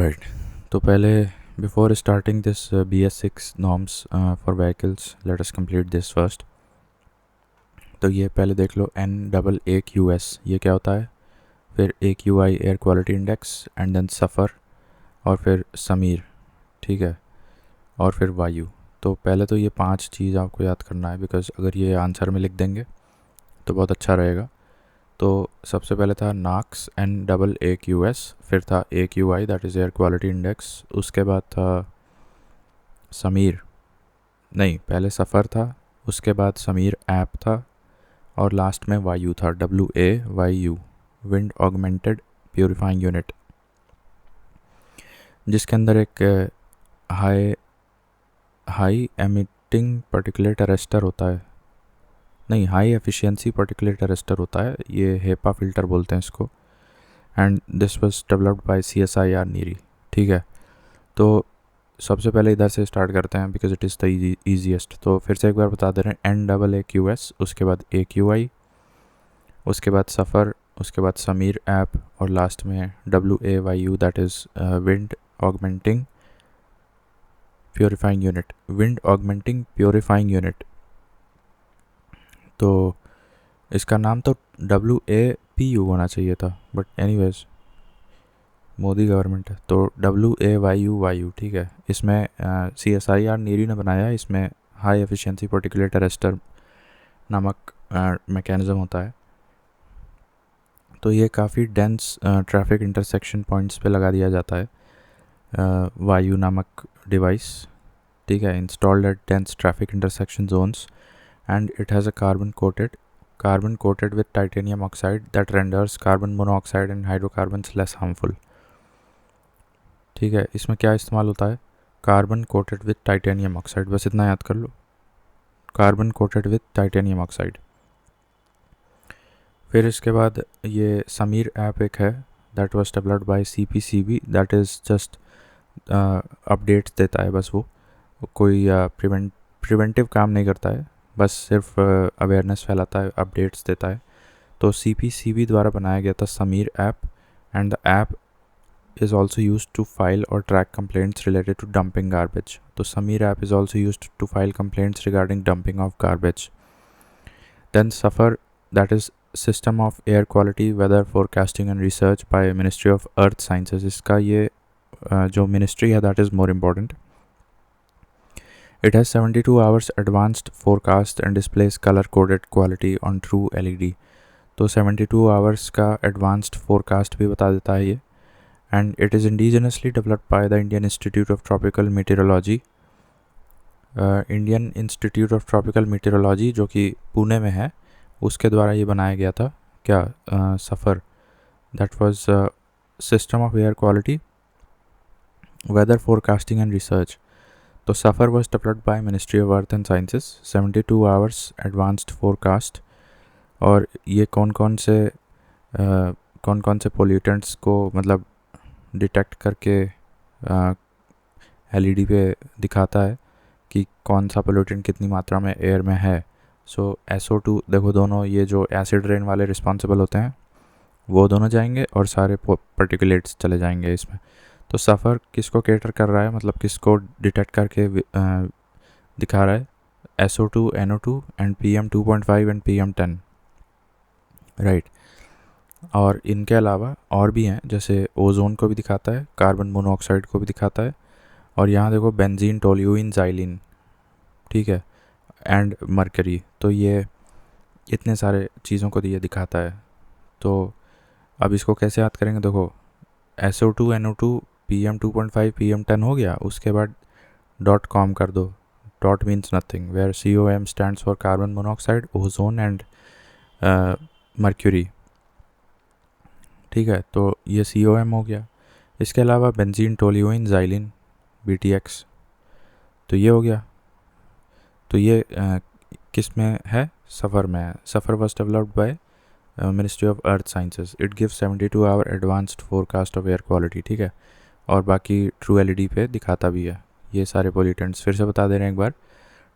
Right. तो पहले before starting this BS6 norms for vehicles, let us complete this first. तो ये पहले देख लो N-AA-QS, ये क्या होता है। फिर AQI air quality index, and then SAFAR, और फिर समीर, ठीक है, और फिर वायु। तो पहले तो ये 5 चीज़ आपको याद करना है, बिकॉज अगर ये आंसर में लिख देंगे तो बहुत अच्छा रहेगा। तो सबसे पहले था नाक्स N-AA-QS, फिर था AQI that is air quality index, उसके बाद था समीर, नहीं पहले सफ़र था, उसके बाद समीर ऐप था, और लास्ट में वायु था WAYU, wind augmented purifying unit, जिसके अंदर एक हाई एमिटिंग पर्टिकुलेट अरेस्टर होता है, नहीं हाई एफिशिएंसी पर्टिकुलेट अरेस्टर होता है, ये हेपा फिल्टर बोलते हैं इसको। And this was developed by CSIR NEERI, ठीक है। तो सबसे पहले इधर से स्टार्ट करते हैं because it is the easiest. तो फिर से एक बार बता दे रहे हैं N-AA-QS, उसके बाद AQI, उसके बाद सफ़र, उसके बाद समीर ऐप, और लास्ट में WAYU that is wind augmenting purifying unit, wind augmenting purifying unit. तो इसका नाम तो WAPU होना चाहिए था, बट एनीवेज मोदी गवर्नमेंट है तो WAYU, ठीक है। इसमें CSIR नीरी ने बनाया है, इसमें हाई एफिशिएंसी पर्टिकुलेट अरेस्टर नामक मैकेनिज़्म होता है। तो ये काफ़ी डेंस ट्रैफिक इंटरसेक्शन पॉइंट्स पे लगा दिया जाता है, वायु नामक डिवाइस, ठीक है, installed at dense traffic intersection zones, and it has a carbon coated with titanium oxide that renders carbon monoxide and hydrocarbons less harmful, ठीक है। इसमें क्या इस्तेमाल होता है, carbon coated with titanium oxide, बस इतना याद कर लो, carbon coated with titanium oxide. फिर इसके बाद ये समीर ऐप एक है that was developed by CPCB, that is just updates देता है, बस वो कोई प्रिवेंटिव काम नहीं करता है, बस सिर्फ अवेयरनेस फैलाता है, अपडेट्स देता है। तो CPCB द्वारा बनाया गया था Sameer app, and the app is also used to file or track complaints related to dumping garbage. So Sameer app is also used to file complaints regarding dumping of garbage. Then SAFAR, that is System of Air Quality Weather Forecasting and Research by Ministry of Earth Sciences. इसका ये जो ministry है that is more important. It has 72 hours advanced forecast and displays color coded quality on true LED. तो 72 hours का advanced forecast भी बता देता है ये, and it is indigenously developed by the Indian Institute of Tropical Meteorology, Indian institute of tropical meteorology जो कि पुणे में है, उसके द्वारा ये बनाया गया था। क्या Safar, that was system of air quality weather forecasting and research. तो Safar was developed by ministry of earth and sciences, 72 hours advanced forecast, और ये कौन कौन से पोल्यूटेंट्स को मतलब डिटेक्ट करके LED पे दिखाता है कि कौन सा पोल्यूटेंट कितनी मात्रा में एयर में है। सो SO2 देखो, दोनों ये जो एसिड रेन वाले रिस्पॉन्सिबल होते हैं वो दोनों जाएंगे, और सारे पार्टिकुलेट्स चले जाएंगे इसमें। तो सफ़र किसको कैटर कर रहा है, मतलब किसको डिटेक्ट करके दिखा रहा है, SO2, NO2 and PM2.5 and PM10, right. और इनके अलावा और भी हैं, जैसे ओजोन को भी दिखाता है, कार्बन मोनोऑक्साइड को भी दिखाता है, और यहाँ देखो बेंजीन, टोल्यूइन, जाइलिन, ठीक है, एंड मरकरी। तो ये इतने सारे चीज़ों को ये दिखाता है। तो अब इसको कैसे याद करेंगे, देखो SO2, NO2, PM2.5, PM10 हो गया, उसके बाद .com कर दो, dot means nothing, where COM stands for carbon monoxide, ozone and mercury, ठीक है। तो ये COM हो गया। इसके अलावा बेंजीन, टोल्यूइन, जाइलिन, BTX, तो ये हो गया। तो ये किस में है, सफ़र में है। Safar was developed by ministry of earth sciences, it gives 72 hour advanced forecast of air quality, ठीक है, और बाकी ट्रू LED पे दिखाता भी है ये सारे पोल्यूटेंट्स। फिर से बता दे रहे हैं एक बार,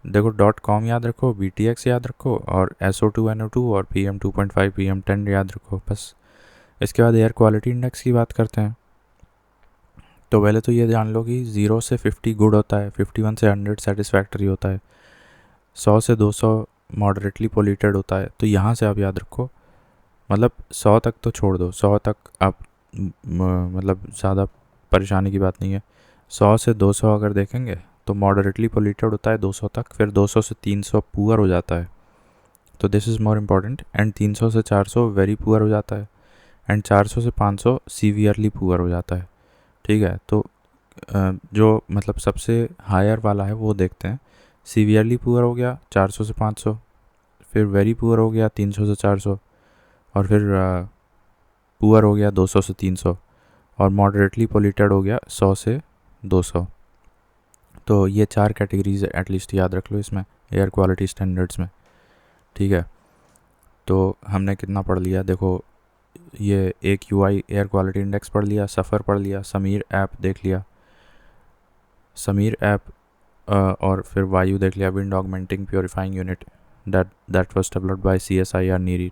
देखो .com याद रखो, BTX याद रखो, और SO2, NO2 और PM2.5, PM10 याद रखो, बस। इसके बाद एयर क्वालिटी इंडेक्स की बात करते हैं। तो पहले तो ये जान लो कि 0 से 50 गुड होता है, 51 से 100 सेटिस्फैक्टरी होता है, 100 से 200 मॉडरेटली पोल्यूटेड होता है। तो यहाँ से आप याद रखो, मतलब 100 तक तो छोड़ दो, 100 तक आप मतलब ज़्यादा परेशानी की बात नहीं है। 100 से 200 अगर देखेंगे तो मॉडरेटली पोल्यूटेड होता है 200 तक, फिर 200 से 300 पुअर हो जाता है, तो this is more important. And 300 से 400 वेरी पुअर हो जाता है, एंड 400 से 500 सीवियरली पुअर हो जाता है। ठीक है, तो जो मतलब सबसे हायर वाला है वो देखते हैं। सीवियरली पुअर हो गया 400 से 500, फिर वेरी पुअर हो गया 300 से 400, और फिर पुअर हो गया 200 से 300, और मॉडरेटली पोल्यूटेड हो गया 100 से 200। तो ये 4 कैटेगरीज एटलीस्ट याद रख लो इसमें एयर क्वालिटी स्टैंडर्ड्स में। ठीक है, तो हमने कितना पढ़ लिया देखो, ये एक यूआई एयर क्वालिटी इंडेक्स पढ़ लिया, सफ़र पढ़ लिया, समीर ऐप देख लिया, समीर ऐप, और फिर वायु देख लिया, wind augmenting purifying unit, that was developed by CSIR NEERI.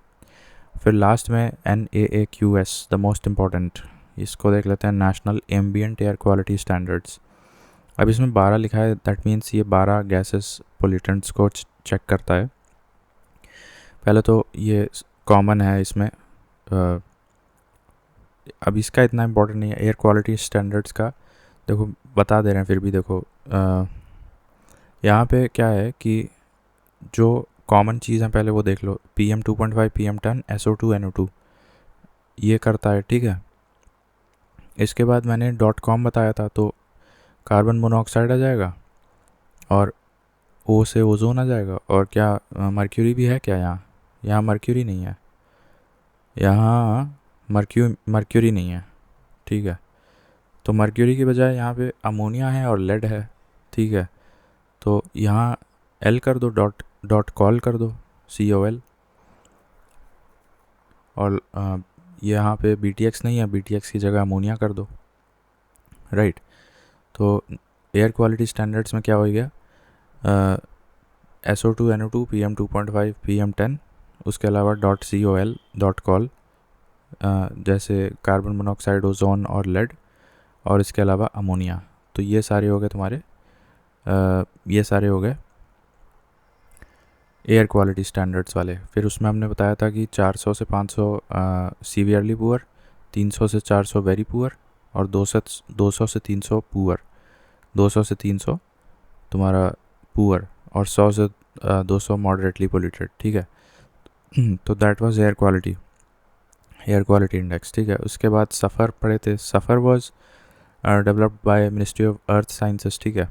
फिर लास्ट में NAAQS द मोस्ट इम्पॉर्टेंट, इसको देख लेते हैं, national ambient air quality standards. अब इसमें 12 लिखा है, दैट मीन्स ये 12 गैसेस पोल्यूटेंट्स को चेक करता है। पहले तो ये कॉमन है इसमें, अब इसका इतना इम्पोर्टेंट नहीं है एयर क्वालिटी स्टैंडर्ड्स का, देखो बता दे रहे हैं फिर भी। देखो यहाँ पे क्या है कि जो कॉमन चीज़ है पहले वो देख लो, PM 2.5, PM10, SO2, NO2 ये करता है। ठीक है, इसके बाद मैंने .com बताया था, तो कार्बन मोनोऑक्साइड आ जाएगा, और O से ओजोन आ जाएगा, और क्या मर्क्यूरी भी है क्या? यहाँ मर्क्यूरी नहीं है, यहाँ मर्क्यूरी नहीं है। ठीक है, तो मर्क्यूरी की बजाय यहाँ पे अमोनिया है और लेड है। ठीक है, तो यहाँ L कर दो, डॉट कॉल कर दो, COL, और यहाँ पे BTX नहीं है, BTX की जगह अमोनिया कर दो। राइट, तो एयर क्वालिटी स्टैंडर्ड्स में क्या हो गया, SO2, NO2, PM 2.5, PM10, उसके अलावा .COL, .कॉल, जैसे कार्बन मोनोऑक्साइड, ओजोन और लेड, और इसके अलावा अमोनिया। तो ये सारे हो गए तुम्हारे, ये सारे हो गए एयर क्वालिटी स्टैंडर्ड्स वाले। फिर उसमें हमने बताया था कि 400 से 500 सीवियरली पुअर, 300 से 400 वेरी पुअर, और 200 से 300 पुअर, 200 से 300 तुम्हारा पुअर, और 100 से 200 मॉडरेटली पोल्यूटेड। ठीक है, तो that was air quality index. ठीक है, उसके बाद सफ़र पढ़े थे, Safar was developed by ministry of earth sciences. ठीक है,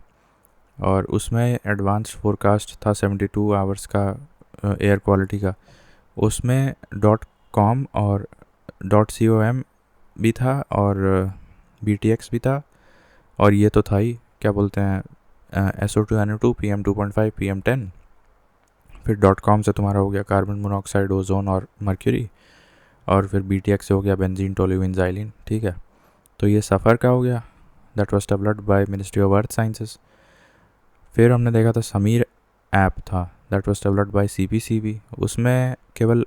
और उसमें एडवांस्ड फोरकास्ट था 72 आवर्स का एयर क्वालिटी का, उसमें .com और .com भी था, और BTX भी था, और ये तो था ही, क्या बोलते हैं, SO2, NO2, PM 2.5, PM10। फिर .com से तुम्हारा हो गया कार्बन मोनोऑक्साइड, ओजोन और मर्क्यूरी, और फिर BTX से हो गया बेंजीन, टोल्यूइन, ज़ाइलिन। ठीक है, तो ये सफ़र का हो गया, that was developed by ministry of earth sciences. फिर हमने देखा था समीर ऐप था, that was developed by CPCB, उसमें केवल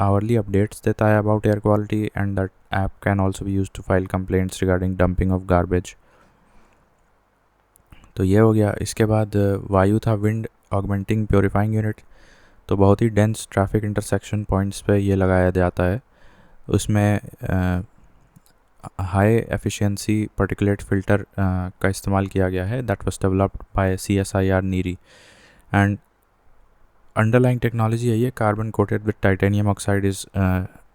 आवरली अपडेट्स देता है about air quality, and that app can also be used to file complaints regarding dumping of garbage. तो ये हो गया। इसके बाद वायु था, विंड ऑगमेंटिंग प्योरीफाइंग यूनिट, तो बहुत ही डेंस ट्रैफिक इंटरसेक्शन पॉइंट्स पे ये लगाया जाता है। उसमें हाई एफिशिएंसी पार्टिकुलेट फ़िल्टर का इस्तेमाल किया गया है, that was developed by CSIR NEERI, and underlying technology है ये, carbon coated with titanium oxide is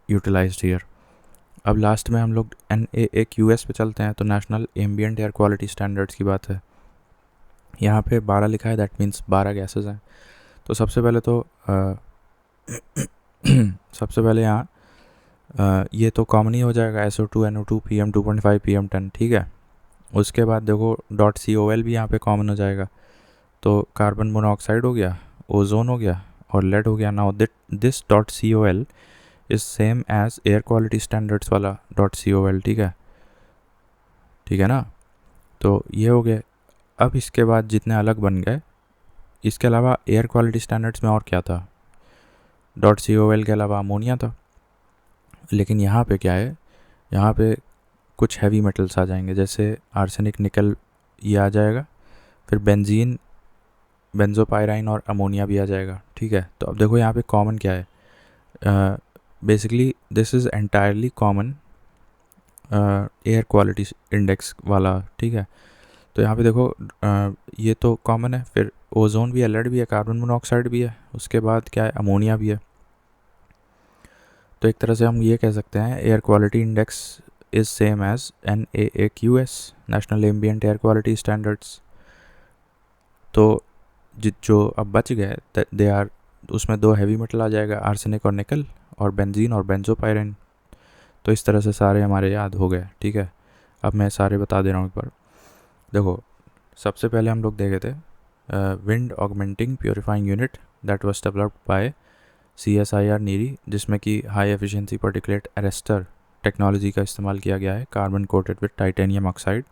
utilized here. अब लास्ट में हम लोग NAAQS पे चलते हैं, तो national ambient air quality standards की बात है। यहाँ पे 12 लिखा है, दैट मीन्स 12 गैसेस हैं। तो सबसे पहले तो सबसे पहले यहाँ ये तो कॉमन ही हो जाएगा, SO2, NO2, PM 2.5, PM10। ठीक है, उसके बाद देखो .COL भी यहाँ पे कॉमन हो जाएगा, तो कार्बन मोनोऑक्साइड हो गया, ओजोन हो गया, और लेड हो गया। Now this .COL is same as air quality standards वाला .COL। ठीक है ना, तो ये हो गए। अब इसके बाद जितने अलग बन गए, इसके अलावा एयर क्वालिटी स्टैंडर्ड्स में और क्या था, .COL के अलावा अमोनिया था। लेकिन यहाँ पे क्या है, यहाँ पे कुछ हैवी मेटल्स आ जाएंगे, जैसे आर्सेनिक, निकल, ये आ जाएगा। फिर बेंजीन, बेंजोपायराइन और अमोनिया भी आ जाएगा। ठीक है, तो अब देखो यहाँ पे कॉमन क्या है। Basically this is entirely common air quality index वाला। ठीक है, तो यहाँ पे देखो ये तो कॉमन है। फिर ओजोन भी है, लेड भी है, कार्बन मोनोऑक्साइड भी है, उसके बाद क्या है, अमोनिया भी है। तो एक तरह से हम ये कह सकते हैं air quality index is same as NAAQS, national ambient air quality standards. तो जो अब बच गए दे आर, उसमें 2 हैवी मेटल आ जाएगा, आर्सेनिक और निकल, और बेंजीन और बेंजोपायराइन। तो इस तरह से सारे हमारे याद हो गए। ठीक है, अब मैं सारे बता दे रहा हूँ एक बार। देखो, सबसे पहले हम लोग देखे थे wind augmenting purifying unit that was developed by CSIR NEERI, जिसमें कि high efficiency particulate arrester technology का इस्तेमाल किया गया है, carbon coated with titanium oxide,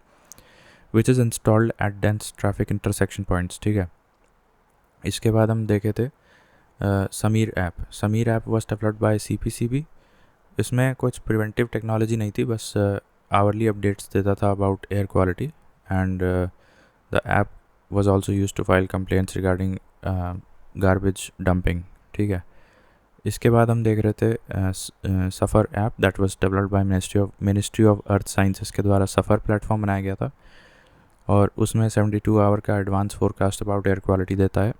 which is installed at dense traffic intersection points. ठीक है, इसके बाद हम देखे थे Sameer app was developed by CPCB। इसमें कुछ प्रिवेंटिव टेक्नोलॉजी नहीं थी, बस आवरली अपडेट्स देता था about air quality, and the app was also used to file complaints regarding garbage dumping. ठीक है, इसके बाद हम देख रहे थे Safar app that was developed by ministry of earth sciences के द्वारा सफ़र प्लेटफॉर्म बनाया गया था, और उसमें 72 आवर का advance forecast about air quality देता है।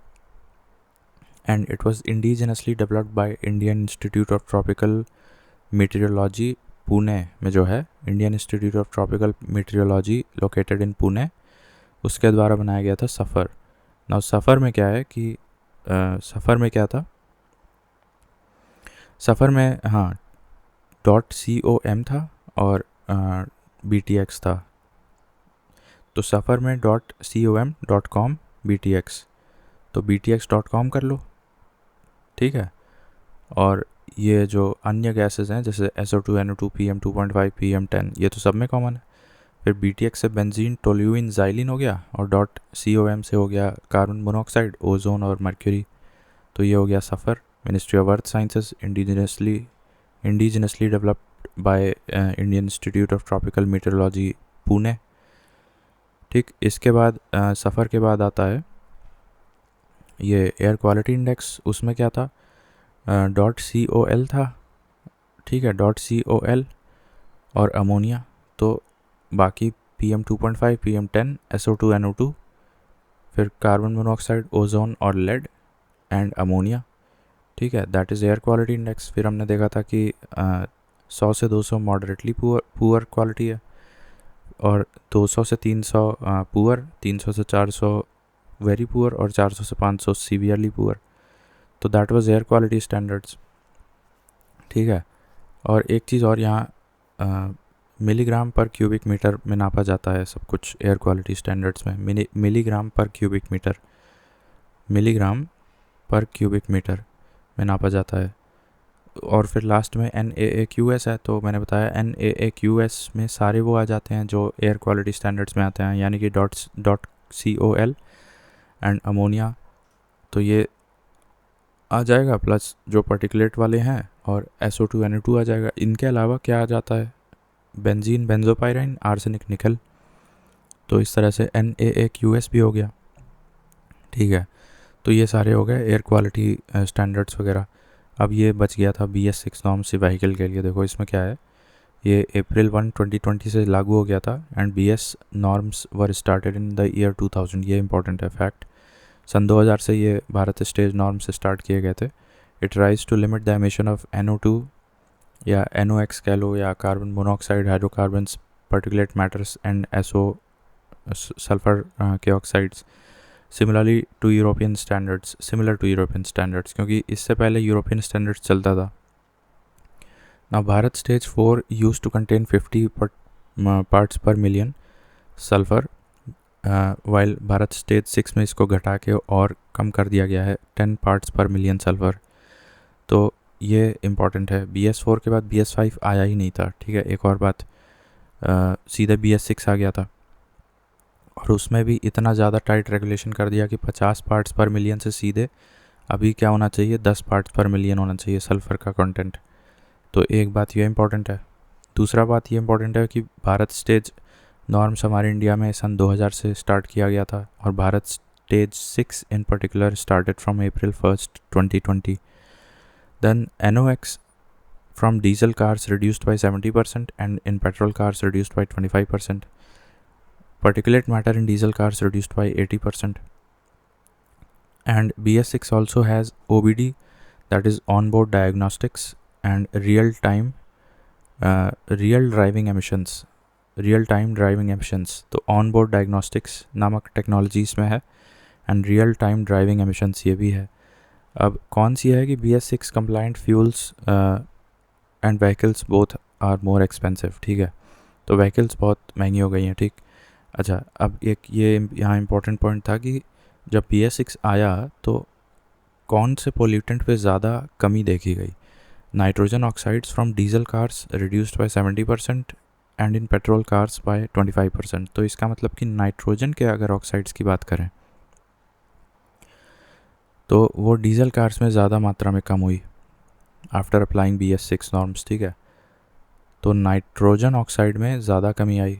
And it was indigenously developed by Indian institute of tropical meteorology, Pune में जो है Indian institute of tropical meteorology located in Pune, उसके द्वारा बनाया गया था सफ़र। नाउ सफ़र में क्या है कि सफ़र में क्या था, सफ़र में हाँ .com था और BTX था। तो सफ़र में .com BTX, तो BTX.com कर लो। ठीक है, और ये जो अन्य गैसेस हैं जैसे SO2, NO2, PM2.5, PM10, ये तो सब में कॉमन है। फिर BTX से बेंजीन, टोल्यूइन, ज़ाइलिन हो गया, और .com से हो गया कार्बन मोनोऑक्साइड, ओजोन और मर्क्यूरी। तो ये हो गया Safar, ministry of earth sciences, indigenously developed by Indian institute of tropical meteorology, Pune. ठीक, इसके बाद सफ़र के बाद आता है ये एयर क्वालिटी इंडेक्स। उसमें क्या था, .COL था। ठीक है, .COL और अमोनिया। तो बाकी PM2.5, PM10, SO2, NO2, फिर कार्बन मोनोऑक्साइड, ओजोन और लेड एंड अमोनिया। ठीक है, that is air quality index. फिर हमने देखा था कि 100 से 200 मॉडरेटली पुअर क्वालिटी है, और 200 से 300 पुअर, 300 से 400 वेरी पुअर, और 400 से 500 सीवियरली पुअर। तो that was air quality standards. ठीक है, और एक चीज़ और, यहाँ मिलीग्राम पर क्यूबिक मीटर में नापा जाता है सब कुछ एयर क्वालिटी स्टैंडर्ड्स में। मिलीग्राम पर क्यूबिक मीटर, मिलीग्राम पर क्यूबिक मीटर में नापा जाता है। और फिर लास्ट में NAAQS है। तो मैंने बताया NAAQS में सारे वो आ जाते हैं जो एयर क्वालिटी स्टैंडर्ड्स में आते हैं, यानी कि .COL एंड अमोनिया, तो ये आ जाएगा, प्लस जो पार्टिकुलेट वाले हैं, और SO2, NO2 आ जाएगा। इनके अलावा क्या आ जाता है, बेंजीन, बेंजोपायराइन, आर्सेनिक, निकल। तो इस तरह से NAAQS भी हो गया। ठीक है, तो ये सारे हो गए एयर क्वालिटी स्टैंडर्ड्स वगैरह। अब ये बच गया था BS6 नॉर्म्स व्हीकल के लिए। देखो इसमें क्या है, ये April 1, 2020 से लागू हो गया था, and BS norms were started in the year 2000। ये इंपॉर्टेंट है फैक्ट, सन 2000 से ये भारत स्टेज नॉर्म्स स्टार्ट किए गए थे। It rise to limit the emission of NO2 या NOx कह लो, या carbon monoxide, hydrocarbons, particulate matters and SO sulphur के oxides, similar to European standards, क्योंकि इससे पहले यूरोपियन स्टैंडर्ड्स चलता था। Now Bharat stage 4 use to contain 50 parts per million sulphur, while Bharat stage 6 में इसको घटा के और कम कर दिया गया है 10 पार्ट्स पर मिलियन सल्फर। तो ये इम्पॉर्टेंट है। BS4 के बाद BS5 आया ही नहीं था। ठीक है, एक और बात, सीधे BS6 आ गया था, और उसमें भी इतना ज़्यादा टाइट रेगुलेशन कर दिया कि 50 पार्ट्स पर मिलियन से सीधे अभी क्या होना चाहिए, 10 पार्ट्स पर मिलियन होना चाहिए सल्फ़र का कंटेंट। तो एक बात ये इंपॉर्टेंट है। दूसरा बात ये इम्पोर्टेंट है कि भारत स्टेज नॉर्म्स हमारे इंडिया में सन 2000 से स्टार्ट किया गया था, और Bharat stage 6 in particular started from April 1st, 2020. Then NOx from diesel cars reduced by 70% and in petrol cars reduced by 25%. Particulate matter in diesel cars reduced by 80%. And BS6 also has OBD, that is onboard diagnostics, and real driving emissions. तो onboard diagnostics नामक technology इसमें है, and real time driving emissions ये भी है. अब कौन सी है कि BS6 compliant fuels and vehicles both are more expensive. ठीक है, तो व्हीकल्स बहुत महंगी हो गई हैं. ठीक, अच्छा, अब एक ये यहाँ इंपॉर्टेंट पॉइंट था कि जब BS6 आया तो कौन से पोल्यूटेंट पे ज़्यादा कमी देखी गई. Nitrogen oxides from diesel cars reduced by 70% and in petrol cars by 25%. तो इसका मतलब कि नाइट्रोजन के अगर ऑक्साइड्स की बात करें तो वो डीजल कार्स में ज़्यादा मात्रा में कम हुई आफ्टर अप्लाइंग BS6 नॉर्म्स. ठीक है, तो नाइट्रोजन ऑक्साइड में ज़्यादा कमी आई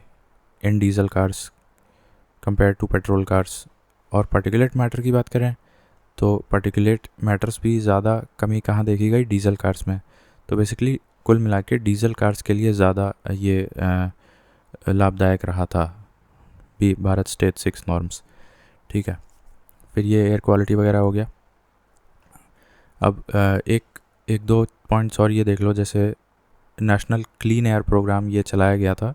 in diesel cars compare to petrol cars. और पार्टिकुलेट मैटर की बात करें तो पार्टिकुलेट मैटर्स भी ज़्यादा कमी कहाँ देखी गई, डीजल कार्स में. तो बेसिकली कुल मिला के डीजल कार्स के लिए ज़्यादा ये लाभदायक रहा था भारत स्टेज 6 नॉर्म्स. ठीक है, फिर ये एयर क्वालिटी वगैरह हो गया. अब एक दो पॉइंट्स और ये देख लो. जैसे नेशनल क्लीन एयर प्रोग्राम ये चलाया गया था,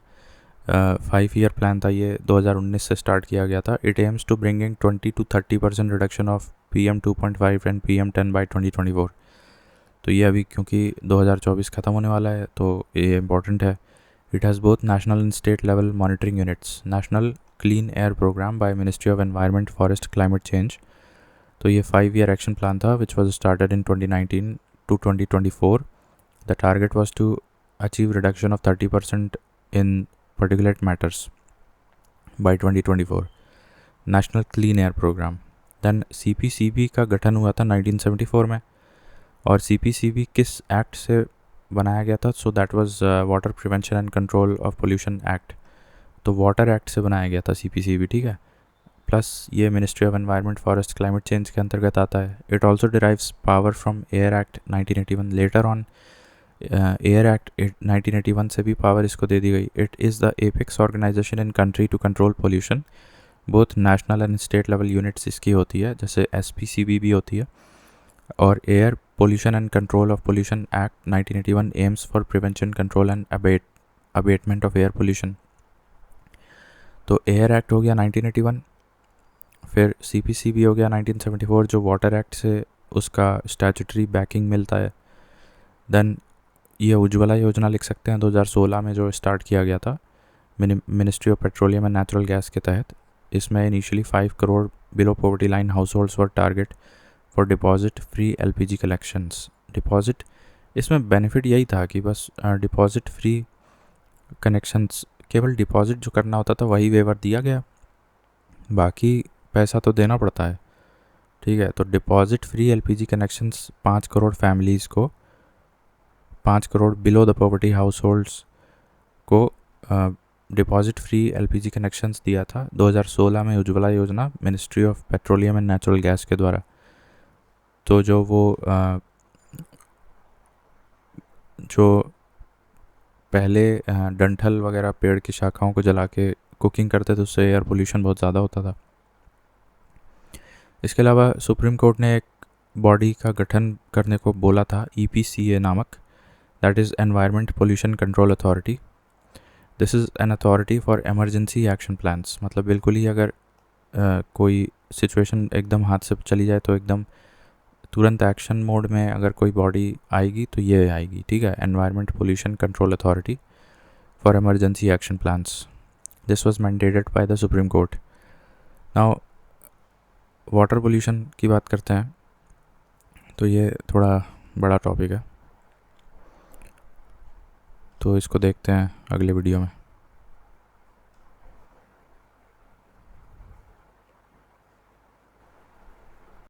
5 ईयर प्लान था ये, 2019 से स्टार्ट किया गया था. It aims to bringing 20 to 30% reduction of PM2.5 and PM10 by 2024. तो ये अभी क्योंकि 2024 ख़त्म होने वाला है तो ये इम्पॉर्टेंट है. It has both national and state level monitoring units. National clean air programme by ministry of environment forest climate change. तो ये 5 ईयर एक्शन प्लान था which was started in 2019 to 2024. The target was to achieve reduction of 30% in particulate matters by 2024. National clean air programme. Then CPCB का गठन हुआ था 1974 में. और CPCB किस एक्ट से बनाया गया था? So that was water prevention and control of pollution act. तो वाटर एक्ट से बनाया गया था CPCB. ठीक है, प्लस ये ministry of environment forest climate change के अंतर्गत आता है. It also derives power from air act 1981. Later on air act 1981 से भी पावर इसको दे दी गई. It is the apex organisation in country to control pollution. Both national and state level units इसकी होती है, जैसे SPCB भी होती है. और air pollution and control of pollution act 1981 aims for prevention, control and abatement of air pollution. तो air act हो गया 1981, फिर CPCB हो गया 1974 जो वाटर एक्ट से उसका स्टैट्यूटरी बैकिंग मिलता है. देन ये उज्ज्वला योजना लिख सकते हैं 2016 में जो स्टार्ट किया गया था ministry of petroleum and natural gas के तहत. इसमें initially 5 crore below poverty line house holds were target for deposit free LPG collections. Deposit, इसमें बेनिफिट यही था कि बस डिपॉजिट फ्री कनेक्शंस, केवल डिपॉजिट जो करना होता था वही वेवर दिया गया, बाकी पैसा तो देना पड़ता है. ठीक है, तो deposit free LPG connections 5 crore families को, 5 crore below the poverty house holds को डिपॉजिट फ्री LPG कनेक्शंस दिया था 2016 में उज्ज्वला योजना ministry of petroleum and natural gas के द्वारा. तो जो वो जो पहले डंठल वगैरह पेड़ की शाखाओं को जला के कुकिंग करते थे उससे एयर पोल्यूशन बहुत ज़्यादा होता था. इसके अलावा सुप्रीम कोर्ट ने एक बॉडी का गठन करने को बोला था, EPCA नामक, that is environment pollution control authority. This is an authority for emergency action plans. मतलब बिल्कुल ही अगर कोई सिचुएशन एकदम हाथ से चली जाए तो एकदम तुरंत एक्शन मोड में अगर कोई बॉडी आएगी तो ये आएगी. ठीक है, environment pollution control authority for emergency action plans. This was mandated by the supreme court. Now water pollution की बात करते हैं तो ये थोड़ा बड़ा टॉपिक है, तो इसको देखते हैं अगले वीडियो में.